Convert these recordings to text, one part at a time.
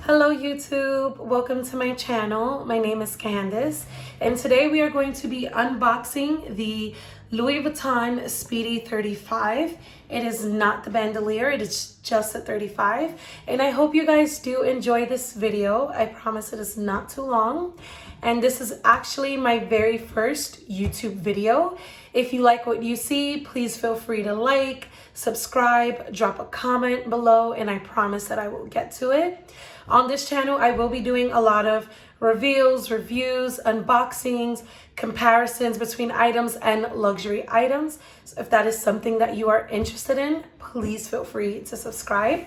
Hello YouTube, welcome to my channel. My name is Candace and today we are going to be unboxing the Louis Vuitton Speedy 35. It is not the bandolier, it is just a 35, and I hope you guys do enjoy this video. I promise it is not too long, and this is actually my very first YouTube video. If you like what you see, please feel free to like, subscribe, drop a comment below, and I promise that I will get to it. On this channel, I will be doing a lot of reveals, reviews, unboxings, comparisons between items and luxury items. So if that is something that you are interested in, please feel free to subscribe.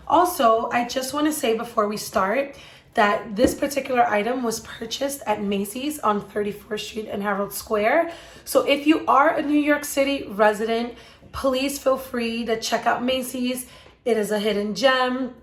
Also, I just want to say before we start that this particular item was purchased at Macy's on 34th Street and Herald Square. So if you are a New York City resident, please feel free to check out Macy's. It is a hidden gem.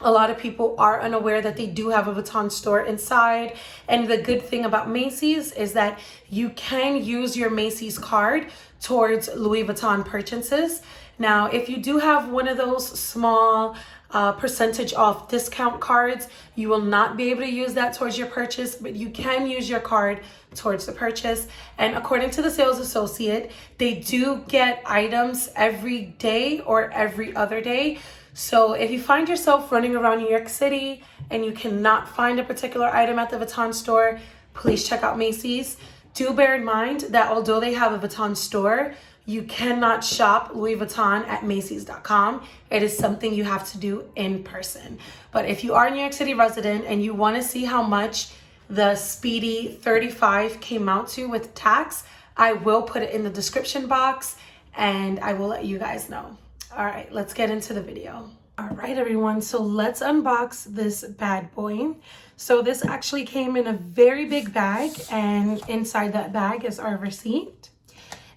A lot of people are unaware that they do have a Vuitton store inside. And the good thing about Macy's is that you can use your Macy's card towards Louis Vuitton purchases. Now, if you do have one of those small percentage off discount cards, you will not be able to use that towards your purchase, but you can use your card towards the purchase. And according to the sales associate, they do get items every day or every other day. So if you find yourself running around New York City and you cannot find a particular item at the Vuitton store, please check out Macy's. Do bear in mind that although they have a Vuitton store, you cannot shop Louis Vuitton at Macy's.com. It is something you have to do in person. But if you are a New York City resident and you want to see how much the Speedy 35 came out to with tax, I will put it in the description box and I will let you guys know. All right, let's get into the video. All right, everyone, so let's unbox this bad boy. So this actually came in a very big bag, and inside that bag is our receipt.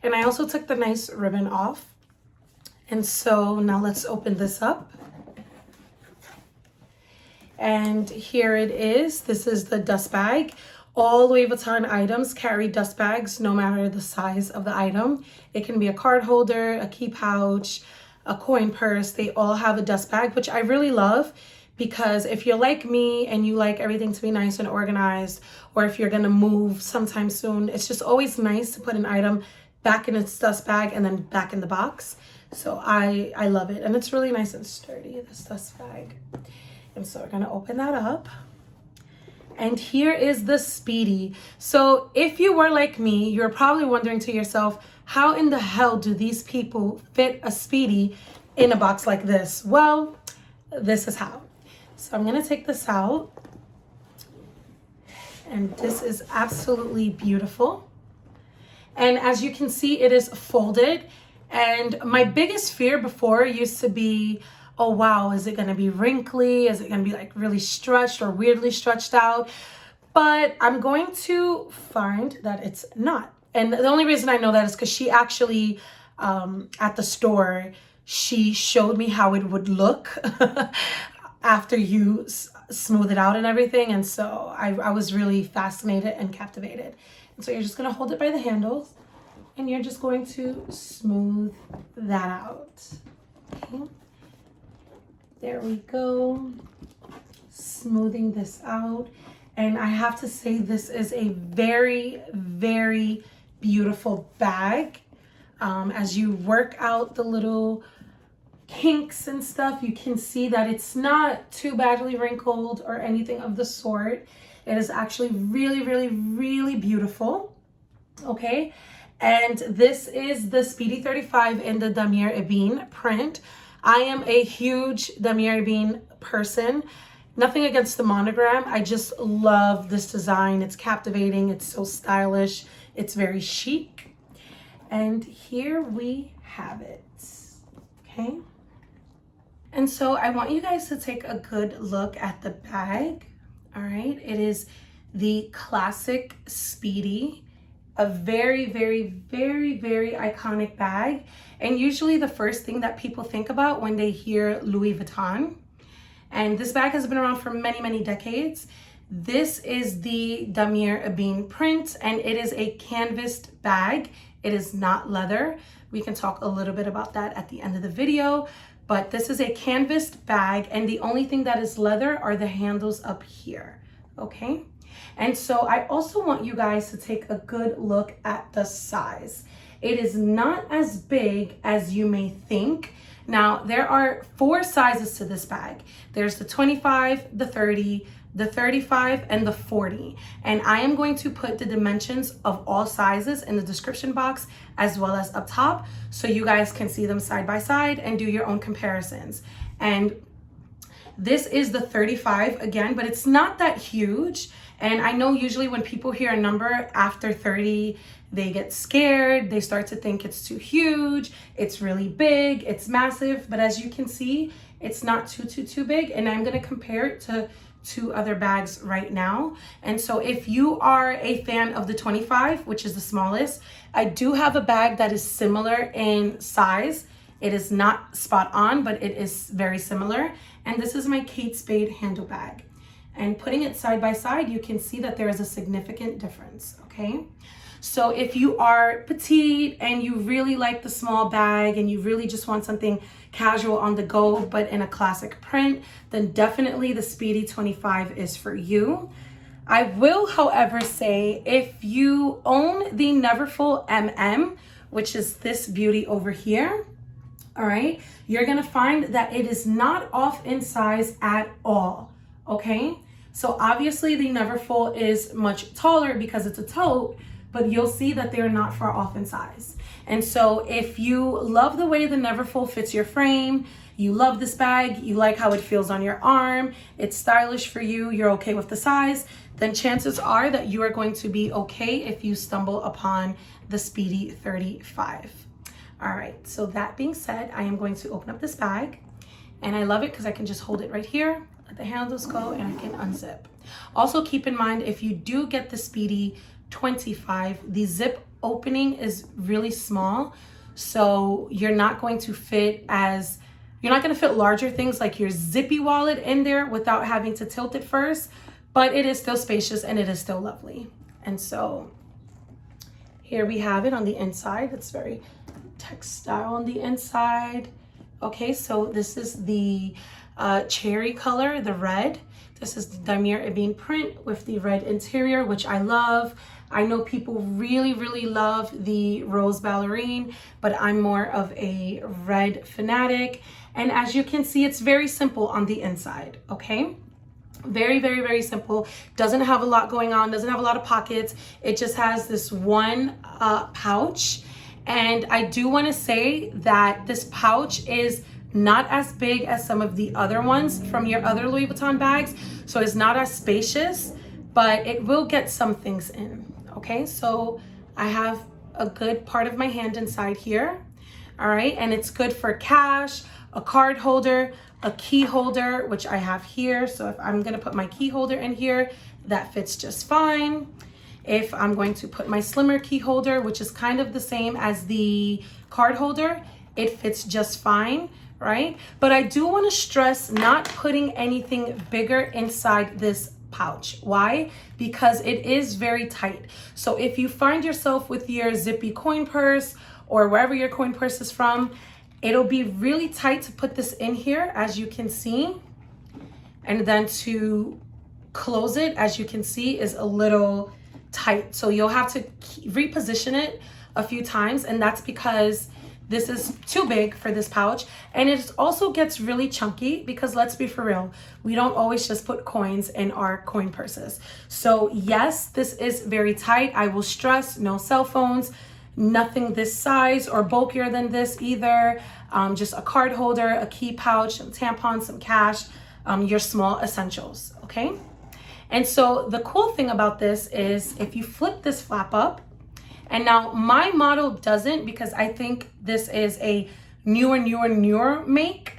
And I also took the nice ribbon off. And so now let's open this up. And here it is. This is the dust bag. All Louis Vuitton items carry dust bags, no matter the size of the item. It can be a card holder, a key pouch, a coin purse. They all have a dust bag, which I really love, because if you're like me and you like everything to be nice and organized, or if you're gonna move sometime soon, it's just always nice to put an item back in its dust bag and then back in the box. So I love it, and it's really nice and sturdy, this dust bag. And so we're gonna open that up. And here is the Speedy. So if you were like me, you're probably wondering to yourself, how in the hell do these people fit a Speedy in a box like this? Well, this is how. So I'm gonna take this out. And this is absolutely beautiful. And as you can see, it is folded. And my biggest fear before used to be, oh wow, is it gonna be wrinkly? Is it gonna be like really stretched or weirdly stretched out? But I'm going to find that it's not. And the only reason I know that is because she actually, at the store, she showed me how it would look after you smooth it out and everything. And so I was really fascinated and captivated. And so you're just gonna hold it by the handles and you're just going to smooth that out. Okay. There we go. Smoothing this out. And I have to say, this is a very, very beautiful bag. As you work out the little kinks and stuff, you can see that it's not too badly wrinkled or anything of the sort. It is actually really, really, really beautiful. Okay. And this is the Speedy 35 in the Damier Ebene print. I am a huge Damier Ebene person. Nothing against the monogram. I just love this design. It's captivating. It's so stylish. It's very chic. And here we have it. Okay. And so I want you guys to take a good look at the bag. All right. It is the classic Speedy. A very, very, very, very iconic bag. And usually the first thing that people think about when they hear Louis Vuitton. And this bag has been around for many, many decades. This is the Damier Ebene print, and it is a canvased bag. It is not leather. We can talk a little bit about that at the end of the video. but this is a canvased bag, and the only thing that is leather are the handles up here, okay? And so I also want you guys to take a good look at the size. It is not as big as you may think. Now, there are 4 sizes to this bag. There's the 25, the 30, the 35, and the 40. And I am going to put the dimensions of all sizes in the description box as well as up top, so you guys can see them side by side and do your own comparisons. And this is the 35 again, but it's not that huge. And I know usually when people hear a number after 30, they get scared. They start to think it's too huge. It's really big. It's massive. But as you can see, it's not too big. And I'm going to compare it to 2 other bags right now. And so if you are a fan of the 25, which is the smallest, I do have a bag that is similar in size. It is not spot on, but it is very similar. And this is my Kate Spade handle bag. And putting it side by side, you can see that there is a significant difference, okay? So if you are petite and you really like the small bag and you really just want something casual on the go, but in a classic print, then definitely the Speedy 25 is for you. I will, however, say if you own the Neverfull MM, which is this beauty over here, all right, you're gonna find that it is not off in size at all, okay? So obviously the Neverfull is much taller because it's a tote, but you'll see that they're not far off in size. And so if you love the way the Neverfull fits your frame, you love this bag, you like how it feels on your arm, it's stylish for you, you're okay with the size, then chances are that you are going to be okay if you stumble upon the Speedy 35. All right, so that being said, I am going to open up this bag, and I love it because I can just hold it right here, let the handles go, and I can unzip. Also keep in mind, if you do get the Speedy 25, the zip opening is really small, so you're not going to fit larger things like your zippy wallet in there without having to tilt it first, but it is still spacious and it is still lovely. And so here we have it on the inside. It's very textile on the inside. Okay, so this is the cherry color, the red. This is the Damier Ebene print with the red interior, which I love. I know people really love the rose ballerine, but I'm more of a red fanatic. And as you can see, it's very simple on the inside, okay? Very simple. Doesn't have a lot going on, doesn't have a lot of pockets. It just has this one pouch. And I do want to say that this pouch is not as big as some of the other ones from your other Louis Vuitton bags. So it's not as spacious, but it will get some things in. Okay, so I have a good part of my hand inside here. All right, and it's good for cash, a card holder, a key holder, which I have here. So if I'm gonna put my key holder in here, that fits just fine. If I'm going to put my slimmer key holder, which is kind of the same as the card holder, it fits just fine, right? But I do want to stress not putting anything bigger inside this pouch. Why? Because it is very tight. So if you find yourself with your zippy coin purse or wherever your coin purse is from, it'll be really tight to put this in here, as you can see. And then to close it, as you can see, is a little tight. So you'll have to reposition it a few times, and that's because this is too big for this pouch. And it also gets really chunky because, let's be for real, we don't always just put coins in our coin purses. So yes, this is very tight. I will stress, no cell phones, nothing this size or bulkier than this either. Just a card holder, a key pouch, some tampons, some cash, your small essentials, okay? And so the cool thing about this is if you flip this flap up, and now my model doesn't, because I think this is a newer make,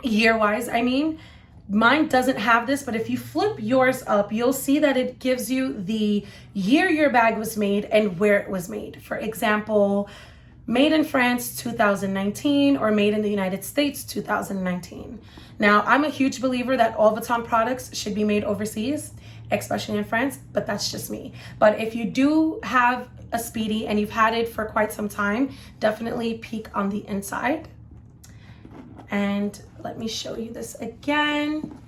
year-wise, I mean. Mine doesn't have this, but if you flip yours up, you'll see that it gives you the year your bag was made and where it was made. For example, made in France 2019 or made in the United States 2019. Now, I'm a huge believer that all Vuitton products should be made overseas, especially in France, but that's just me. But if you do have a Speedy and you've had it for quite some time, definitely peek on the inside. And let me show you this again.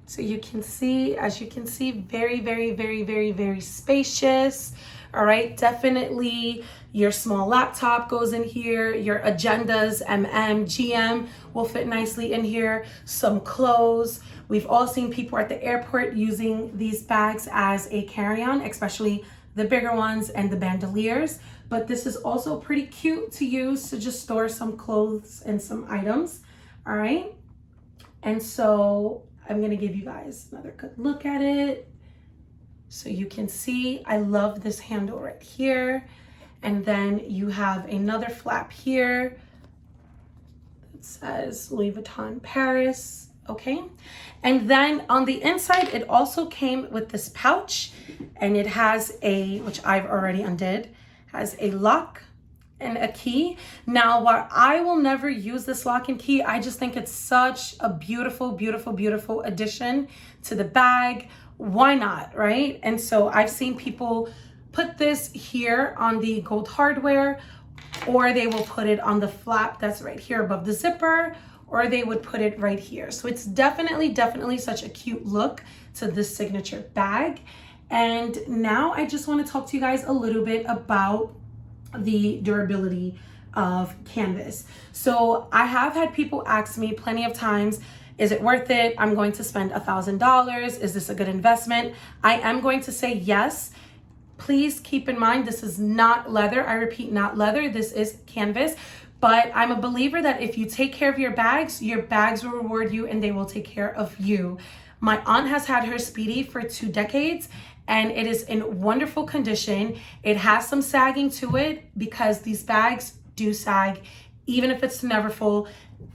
So you can see, as you can see, very, very, very, very, very spacious. All right, definitely your small laptop goes in here. Your agendas, GM will fit nicely in here. Some clothes. We've all seen people at the airport using these bags as a carry-on, especially the bigger ones and the bandoliers. But this is also pretty cute to use to just store some clothes and some items. All right, and so I'm gonna give you guys another good look at it. So you can see, I love this handle right here. And then you have another flap here that says Louis Vuitton Paris, okay? And then on the inside, it also came with this pouch, and it has a, which I've already undid, has a lock and a key. Now, while I will never use this lock and key, I just think it's such a beautiful, beautiful, beautiful addition to the bag. Why not, right? And so I've seen people put this here on the gold hardware, or they will put it on the flap that's right here above the zipper, or they would put it right here. So it's definitely such a cute look to this signature bag. And now I just want to talk to you guys a little bit about the durability of canvas. So I have had people ask me plenty of times, is it worth it? I'm going to spend $1,000. Is this a good investment? I am going to say yes. Please keep in mind, this is not leather. I repeat, not leather. This is canvas. But I'm a believer that if you take care of your bags will reward you and they will take care of you. My aunt has had her Speedy for 2 decades and it is in wonderful condition. It has some sagging to it because these bags do sag, even if it's never full.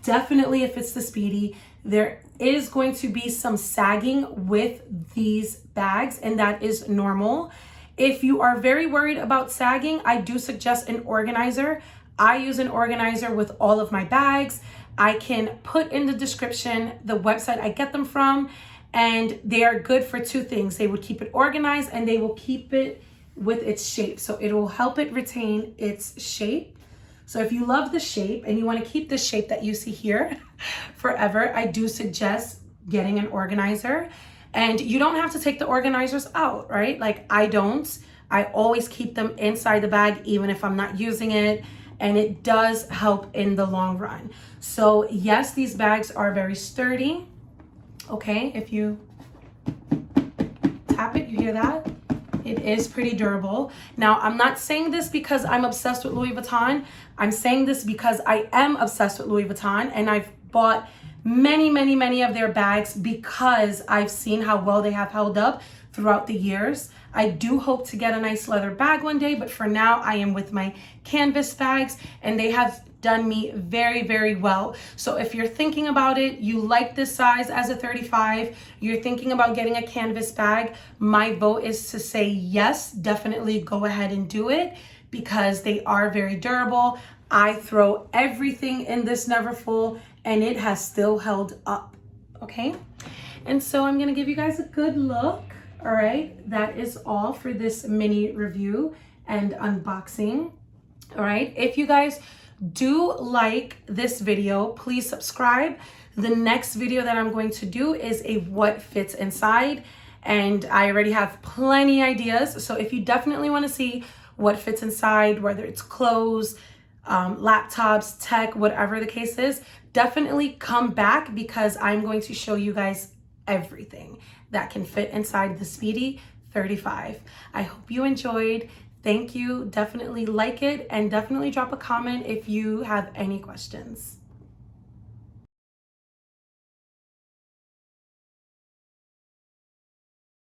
Definitely if it's the Speedy, there is going to be some sagging with these bags, and that is normal. If you are very worried about sagging, I do suggest an organizer. I use an organizer with all of my bags. I can put in the description the website I get them from, and they are good for 2 things. They would keep it organized and they will keep it with its shape. So it will help it retain its shape. So if you love the shape and you want to keep the shape that you see here forever, I do suggest getting an organizer. And you don't have to take the organizers out, right? Like I don't. I always keep them inside the bag even if I'm not using it. And it does help in the long run. So yes, these bags are very sturdy. Okay, if you tap it, you hear that? It is pretty durable. Now, I'm not saying this because I'm obsessed with Louis Vuitton. I'm saying this because I am obsessed with Louis Vuitton, and I've bought many of their bags because I've seen how well they have held up throughout the years. I do hope to get a nice leather bag one day, but for now I am with my canvas bags, and they have done me very well. So if you're thinking about it, you like this size as a 35, you're thinking about getting a canvas bag, my vote is to say yes, definitely go ahead and do it because they are very durable. I throw everything in this never full and it has still held up, okay? And so I'm gonna give you guys a good look. All right, that is all for this mini review and unboxing. All right, if you guys do like this video, please subscribe. The next video that I'm going to do is a what fits inside, and I already have plenty ideas. So if you definitely want to see what fits inside, whether it's clothes, laptops, tech, whatever the case is, definitely come back because I'm going to show you guys everything that can fit inside the Speedy 35. I hope you enjoyed. Thank you. Definitely like it and definitely drop a comment if you have any questions.